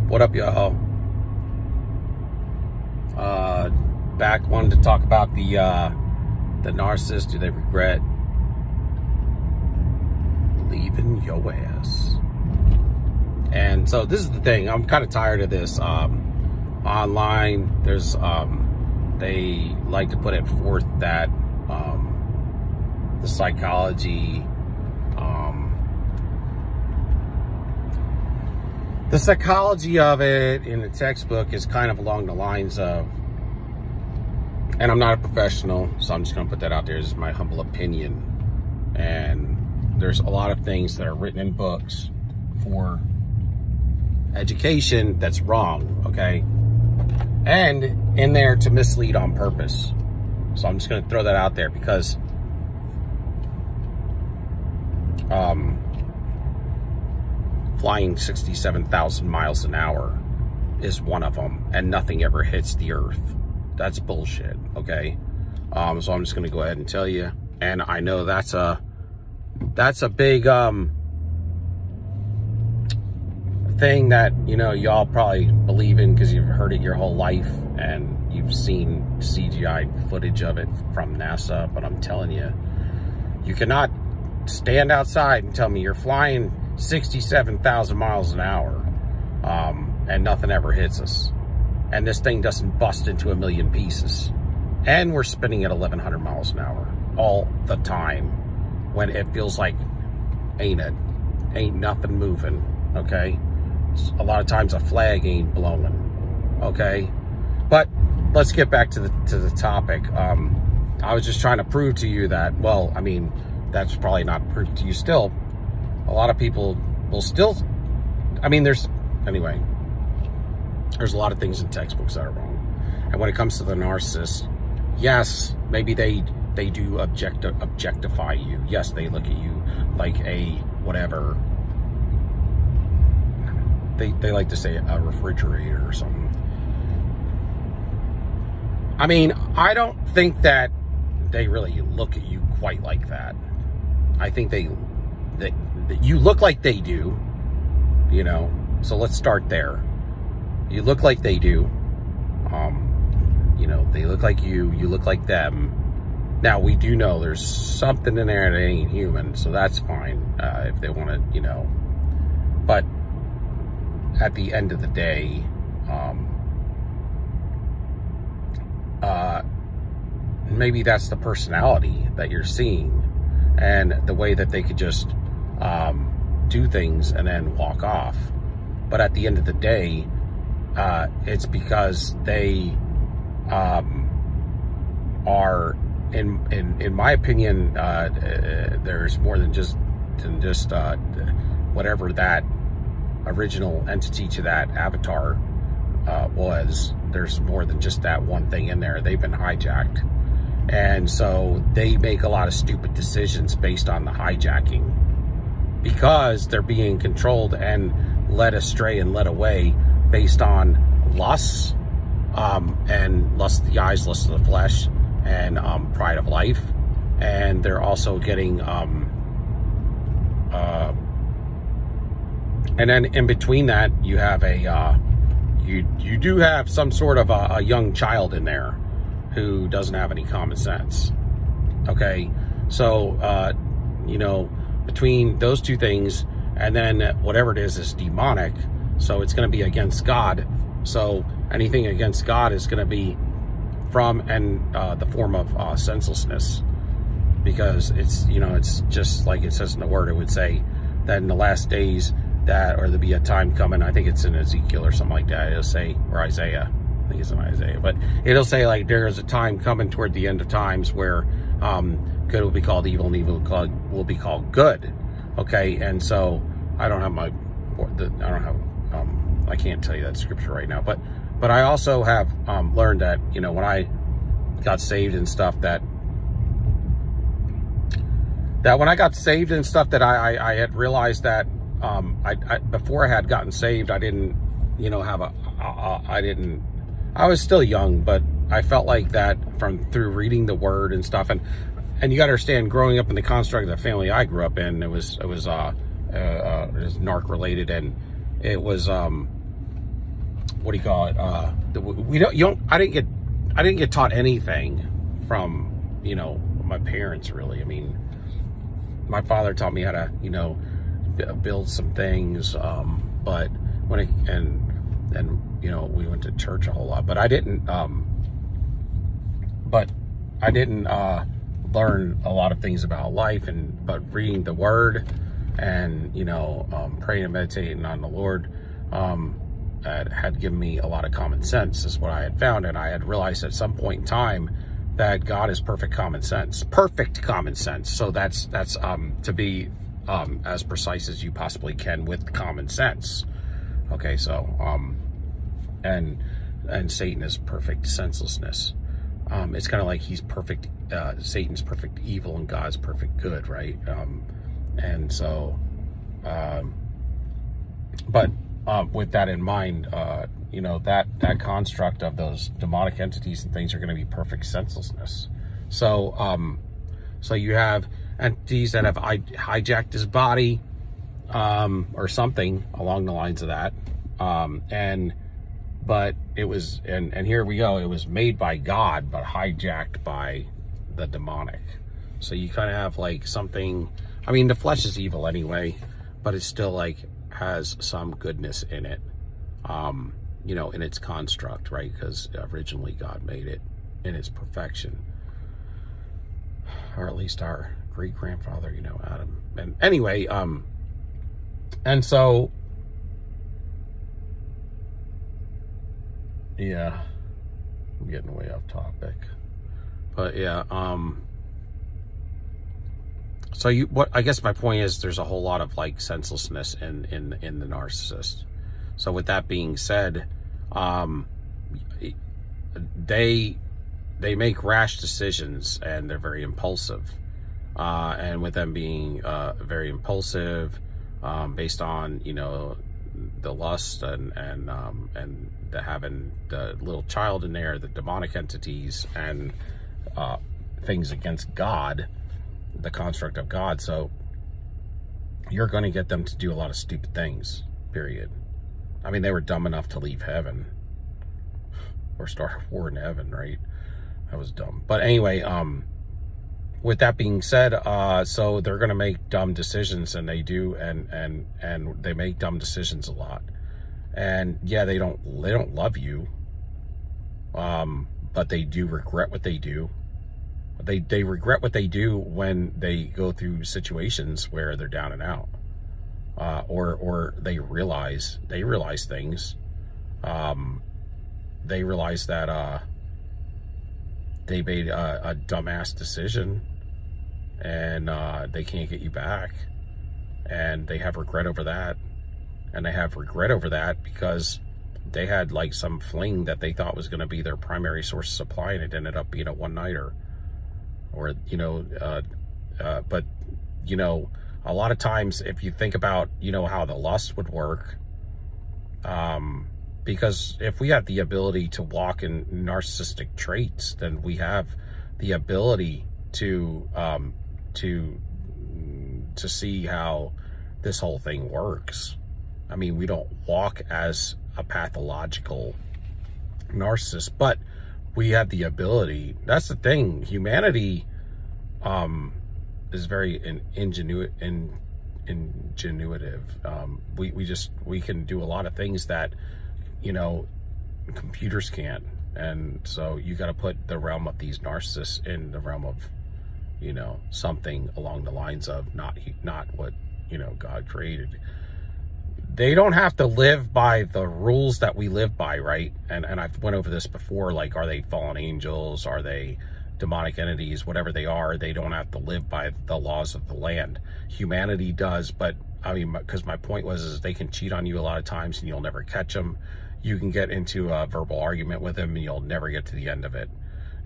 What up, y'all? Back wanted to talk about the narcissist. Do they regret leaving your ass? And so this is the thing. I'm kind of tired of this. Online, there's they like to put it forth that the psychology. The psychology of it in the textbook is kind of along the lines of, and I'm not a professional, so I'm just going to put that out there. This is my humble opinion. And there's a lot of things that are written in books for education that's wrong, okay? And in there to mislead on purpose. So I'm just going to throw that out there because flying 67,000 miles an hour is one of them, and nothing ever hits the earth. That's bullshit, okay? So I'm just going to go ahead and tell you. And I know that's a big thing that, you know, y'all probably believe in because you've heard it your whole life and you've seen CGI footage of it from NASA. But I'm telling you, you cannot stand outside and tell me you're flying 67,000 miles an hour and nothing ever hits us, and this thing doesn't bust into a million pieces, and we're spinning at 1,100 miles an hour all the time when it feels like ain't nothing moving, okay? A lot of times a flag ain't blowing, okay? But let's get back to the topic. I was just trying to prove to you that, well, I mean, that's probably not proof to you still. A lot of people will still, I mean, there's a lot of things in textbooks that are wrong. And when it comes to the narcissist, yes, maybe they do objectify you. Yes, they look at you like a whatever. They like to say a refrigerator or something. I mean, I don't think that they really look at you quite like that. I think that you look like they do, you know, so let's start there. You look like they do. You know, they look like you look like them. Now, we do know there's something in there that ain't human, so that's fine if they want to, you know. But at the end of the day, maybe that's the personality that you're seeing and the way that they could just do things and then walk off. But at the end of the day, it's because they are, in my opinion, there's more than just whatever that original entity to that avatar was. There's more than just that one thing in there. They've been hijacked, and so they make a lot of stupid decisions based on the hijacking because they're being controlled and led astray and led away based on lusts, and lust of the eyes, lust of the flesh, and pride of life. And they're also getting and then in between that, you have you do have some sort of a young child in there who doesn't have any common sense, okay? So you know, between those two things, and then whatever it is demonic, so it's going to be against God. So anything against God is going to be from the form of senselessness, because it's, you know, it's just like it says in the word. It would say that in the last days that, or there'll be a time coming, I think it's in Ezekiel or something like that, it'll say, or Isaiah, I think it's in Isaiah, but it'll say like there is a time coming toward the end of times where good will be called evil and evil will be called good, okay? And so I don't have I can't tell you that scripture right now, but I also have learned that, you know, when I got saved and stuff, that when I got saved and stuff, that I had realized that before I had gotten saved, I didn't, you know, have I was still young, but I felt like that through reading the word and stuff. And you got to understand, growing up in the construct of the family I grew up in, it was narc related, and it was what do you call it? I didn't get taught anything from, my parents, really. I mean, my father taught me how to, build some things, but we went to church a whole lot, but I didn't learn a lot of things about life, but reading the Word and, praying and meditating on the Lord, had given me a lot of common sense, is what I had found. And I had realized at some point in time that God is perfect common sense. So that's to be as precise as you possibly can with common sense. Okay, so and Satan is perfect senselessness. It's kind of like he's perfect, Satan's perfect evil and God's perfect good, right? And so but with that in mind, that construct of those demonic entities and things are going to be perfect senselessness. So so you have entities that have hijacked his body, or something along the lines of that, but it was, and here we go, it was made by God but hijacked by the demonic. So you kind of have like something, I mean, the flesh is evil anyway, but it's still like has some goodness in it, in its construct, right? Because originally God made it in its perfection, or at least our great-grandfather, Adam. And anyway, and so, yeah, I'm getting way off topic, but yeah, so I guess my point is there's a whole lot of like senselessness in the narcissist. So with that being said, they make rash decisions and they're very impulsive. And with them being very impulsive, based on the lust and the having the little child in there, the demonic entities, and things against God, the construct of God. So you're going to get them to do a lot of stupid things, period. I mean, they were dumb enough to leave heaven or start a war in heaven, right? That was dumb. But anyway, with that being said, so they're going to make dumb decisions, and they do, and they make dumb decisions a lot. And yeah, they don't love you, but they do regret what they do. They regret what they do when they go through situations where they're down and out, or they realize things. They realize that they made a dumbass decision, and they can't get you back, and they have regret over that. And they have regret over that because they had like some fling that they thought was going to be their primary source of supply, and it ended up being a one-nighter. Or, but, a lot of times if you think about, how the lust would work, because if we have the ability to walk in narcissistic traits, then we have the ability to see how this whole thing works. I mean, we don't walk as a pathological narcissist, but we have the ability. That's the thing. Humanity is very ingenuitive. We can do a lot of things that, computers can't. And so you got to put the realm of these narcissists in the realm of, something along the lines of not what, God created. They don't have to live by the rules that we live by, right? And I've went over this before, like, are they fallen angels? Are they demonic entities? Whatever they are, they don't have to live by the laws of the land. Humanity does, but, I mean, because my point was they can cheat on you a lot of times and you'll never catch them. You can get into a verbal argument with them and you'll never get to the end of it.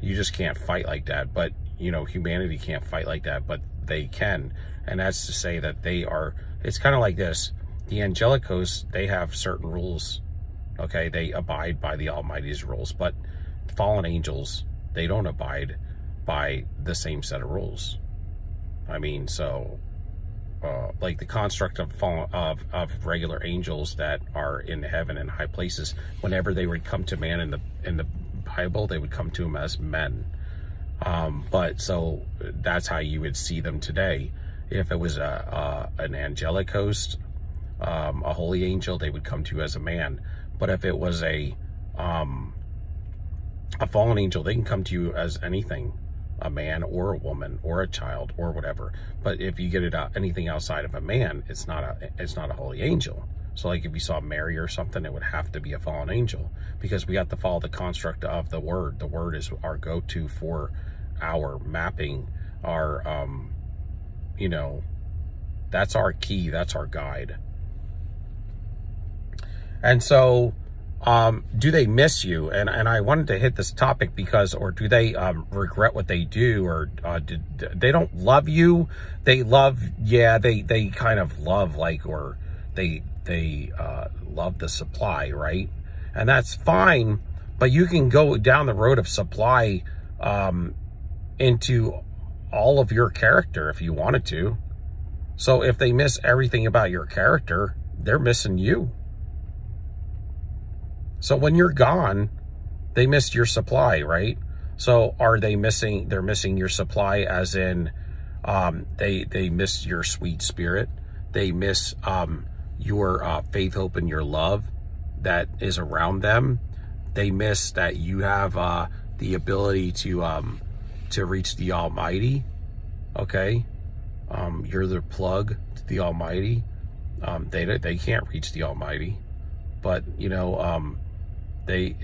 You just can't fight like that. But, humanity can't fight like that, but they can. And that's to say that they are, it's kind of like this. The angelic hosts, they have certain rules, okay? They abide by the Almighty's rules, but fallen angels, they don't abide by the same set of rules. I mean, so like the construct of regular angels that are in heaven and high places. Whenever they would come to man in the Bible, they would come to him as men. But so that's how you would see them today. If it was an angelic host, a holy angel, they would come to you as a man. But if it was a fallen angel, they can come to you as anything, a man or a woman or a child or whatever. But if you get it anything outside of a man, it's not a holy angel. So like if you saw Mary or something, it would have to be a fallen angel, because we have to follow the construct of the word. The word is our go-to for our mapping, our you know, that's our key, that's our guide. And so do they miss you? And I wanted to hit this topic because, or do they regret what they do, or they don't love you? They love, yeah, they kind of love, like, or they love the supply, right? And that's fine, but you can go down the road of supply into all of your character if you wanted to. So if they miss everything about your character, they're missing you. So when you're gone, they missed your supply, right? So are they missing, they're missing your supply as in, they miss your sweet spirit. They miss your faith, hope, and your love that is around them. They miss that you have the ability to reach the Almighty, okay? You're the plug to the Almighty. They can't reach the Almighty, but, you know, they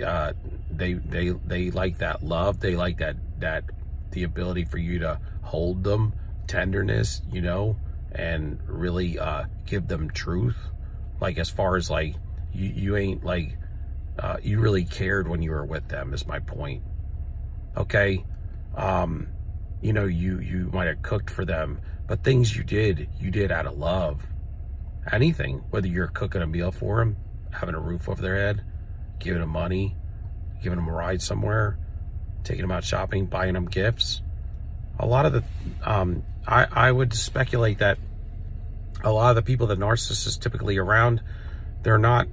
like that love. They like that the ability for you to hold them, tenderness, you know, and really give them truth. Like, as far as like you ain't like you really cared when you were with them, is my point. Okay, you know, you might have cooked for them, but things you did out of love. Anything, whether you're cooking a meal for them, having a roof over their head, giving them money, giving them a ride somewhere, taking them out shopping, buying them gifts. A lot of the, I would speculate that a lot of the people that narcissists typically around, they're not,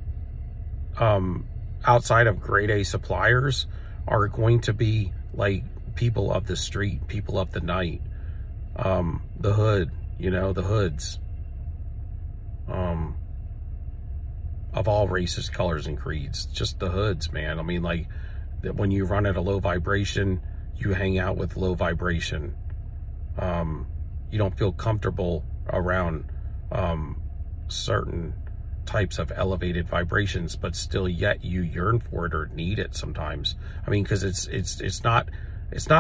outside of grade A suppliers, are going to be like people of the street, people of the night, the hood, you know, the hoods, of all races, colors, and creeds. Just the hoods, man. I mean, like, when you run at a low vibration, you hang out with low vibration. You don't feel comfortable around certain types of elevated vibrations, but still yet you yearn for it or need it sometimes. I mean, because it's not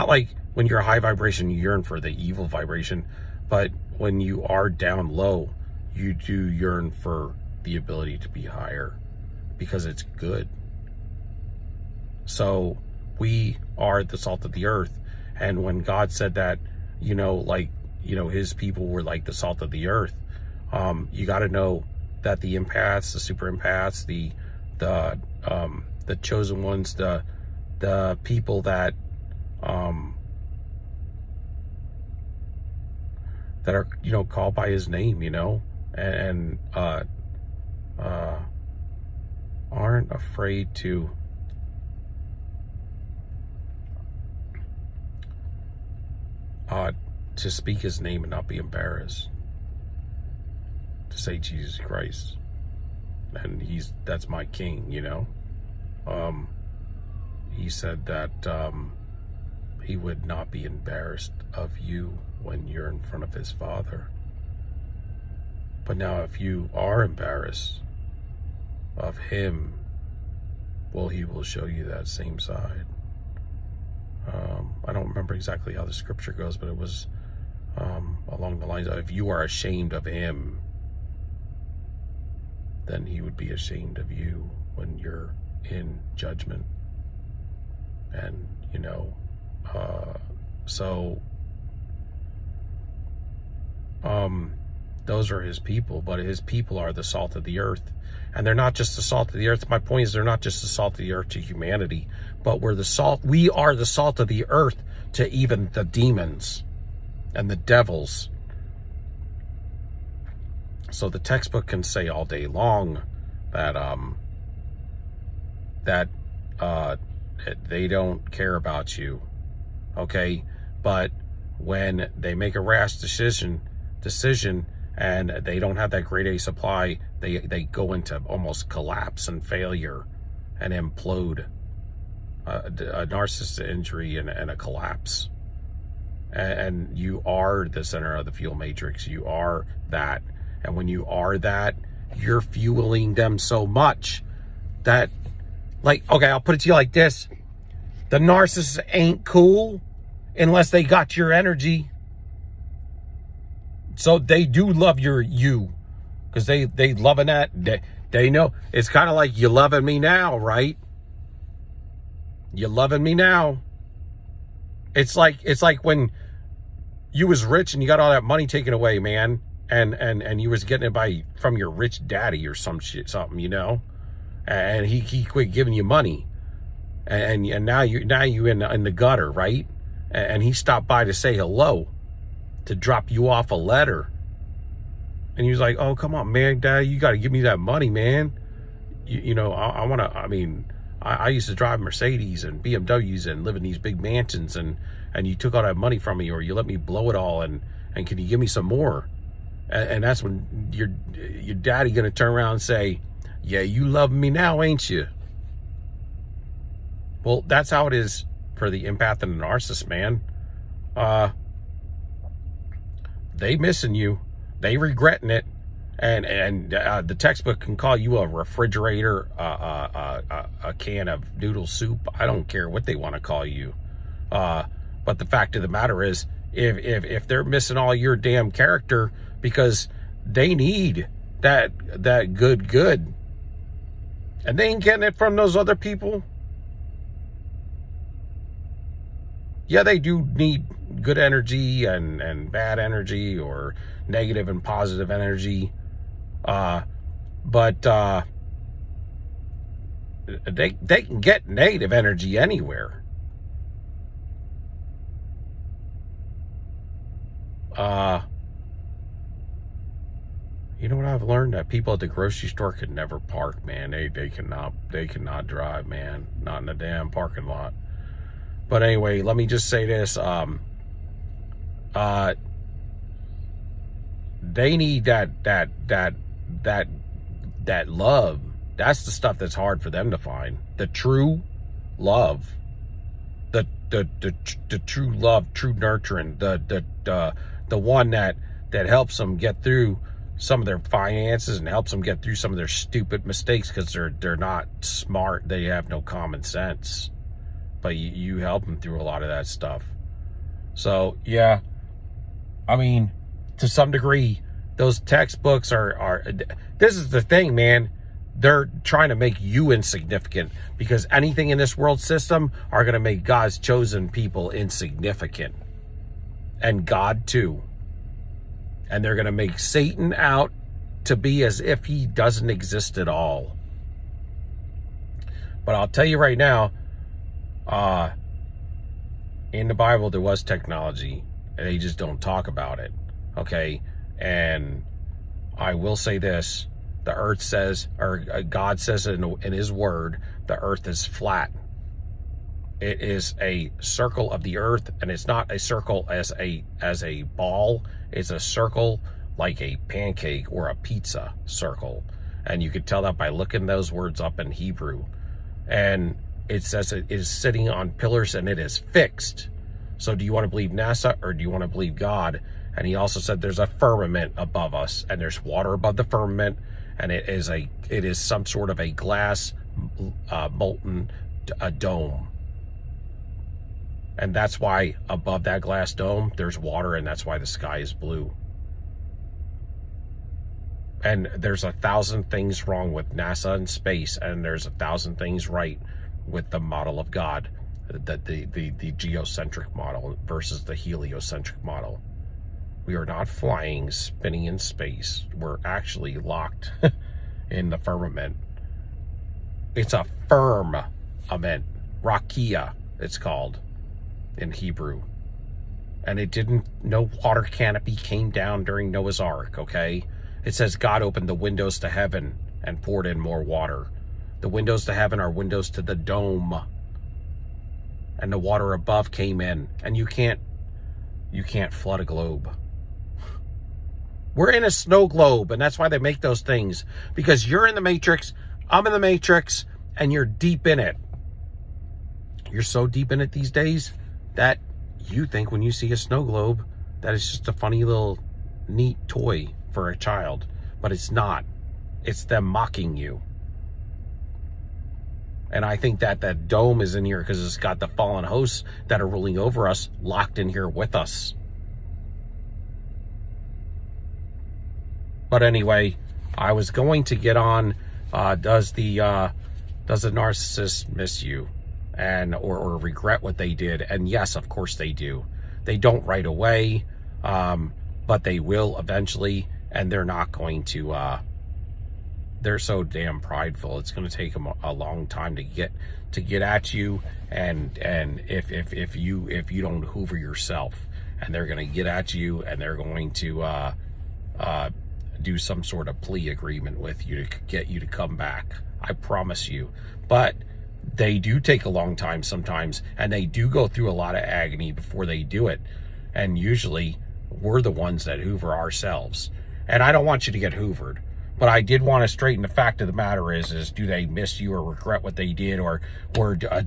like when you're high vibration, you yearn for the evil vibration, but when you are down low, you do yearn for the ability to be higher, because it's good. So we are the salt of the earth. And when God said that, you know, like, you know, his people were like the salt of the earth, you got to know that the empaths, the super empaths, the chosen ones, the people that that are, you know, called by his name, you know, and aren't afraid to speak his name and not be embarrassed, to say Jesus Christ, and that's my king, you know. He said that he would not be embarrassed of you when you're in front of his Father. But now if you are embarrassed of him, well, he will show you that same side. I don't remember exactly how the scripture goes, but it was along the lines of, if you are ashamed of him, then he would be ashamed of you when you're in judgment. And, you know, so those are his people, but his people are the salt of the earth. And they're not just the salt of the earth. My point is, they're not just the salt of the earth to humanity, but we're the salt. We are the salt of the earth to even the demons and the devils So the textbook can say all day long that they don't care about you, okay? But when they make a rash decision and they don't have that grade A supply, they go into almost collapse and failure and implode, a narcissist injury and a collapse. And you are the center of the fuel matrix. You are that. And when you are that, you're fueling them so much that, like, okay, I'll put it to you like this. The narcissist ain't cool unless they got your energy. So they do love you because they loving that. They know. It's kind of like you loving me now, right? You loving me now. It's like when you was rich and you got all that money taken away, man, and you was getting it from your rich daddy or something, you know, and he quit giving you money, and now you in the gutter, right? And he stopped by to say hello, to drop you off a letter, and he was like, "Oh, come on, man, Dad, you got to give me that money, man. You know, I want to. I mean, I used to drive Mercedes and BMWs and live in these big mansions, and you took all that money from me, or you let me blow it all, and can you give me some more?" And that's when your daddy gonna turn around and say, "Yeah, you love me now, ain't you?" Well, that's how it is for the empath and the narcissist, man. They missing you, they regretting it, and the textbook can call you a refrigerator, a can of noodle soup. I don't care what they want to call you, but the fact of the matter is, if they're missing all your damn character because they need that good, and they ain't getting it from those other people. Yeah, they do need good energy and bad energy, or negative and positive energy, but they can get negative energy anywhere. You know what I've learned? That people at the grocery store can never park, man. They cannot drive, man. Not in a damn parking lot. But anyway, let me just say this. They need that love. That's the stuff that's hard for them to find. The true love. The true love, true nurturing, the one that helps them get through some of their finances and helps them get through some of their stupid mistakes, because they're not smart. They have no common sense. But you help them through a lot of that stuff. So yeah, I mean, to some degree, those textbooks are this is the thing, man. They're trying to make you insignificant, because anything in this world system are going to make God's chosen people insignificant, and God too. And they're going to make Satan out to be as if he doesn't exist at all. But I'll tell you right now, in the Bible there was technology, and they just don't talk about it, okay? And I will say this: the earth says, or God says in his word, the earth is flat. It is a circle of the earth, and it's not a circle as a ball. It's a circle like a pancake or a pizza circle. And you could tell that by looking those words up in Hebrew. And it says it is sitting on pillars and it is fixed. So do you want to believe NASA or do you want to believe God? And he also said there's a firmament above us, and there's water above the firmament, and it is some sort of a glass molten dome. And that's why above that glass dome there's water, and that's why the sky is blue. And there's 1,000 things wrong with NASA and space, and there's 1,000 things right with the model of God, the geocentric model versus the heliocentric model. We are not flying, spinning in space. We're actually locked in the firmament. It's a firmament, rakia, it's called in Hebrew. And it didn't, no water canopy came down during Noah's Ark, okay? It says God opened the windows to heaven and poured in more water. The windows to heaven are windows to the dome. And the water above came in. And you can't flood a globe. We're in a snow globe, and that's why they make those things. Because you're in the Matrix, I'm in the Matrix, and you're deep in it. You're so deep in it these days that you think when you see a snow globe that it's just a funny little neat toy for a child. But it's not. It's them mocking you. And I think that that dome is in here because it's got the fallen hosts that are ruling over us locked in here with us. But anyway, I was going to get on, does the narcissist miss you and or regret what they did? And yes, of course they do. They don't right away, but they will eventually, and they're not going to, they're so damn prideful. It's going to take them a long time to get at you, and if you don't hoover yourself, and they're going to get at you, and they're going to do some sort of plea agreement with you to get you to come back. I promise you. But they do take a long time sometimes, and they do go through a lot of agony before they do it. And usually we're the ones that hoover ourselves. And I don't want you to get hoovered, but I did want to straighten the fact of the matter is do they miss you or regret what they did, or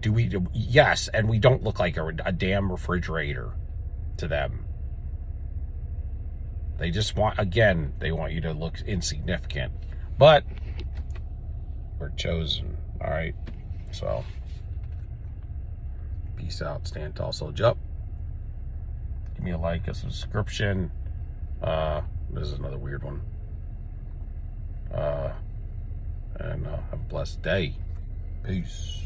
do we? Yes, and we don't look like a damn refrigerator to them. They just want, again, they want you to look insignificant. But we're chosen, all right? So, peace out, stand tall, soldier up. Give me a like, a subscription. This is another weird one. And have a blessed day. Peace.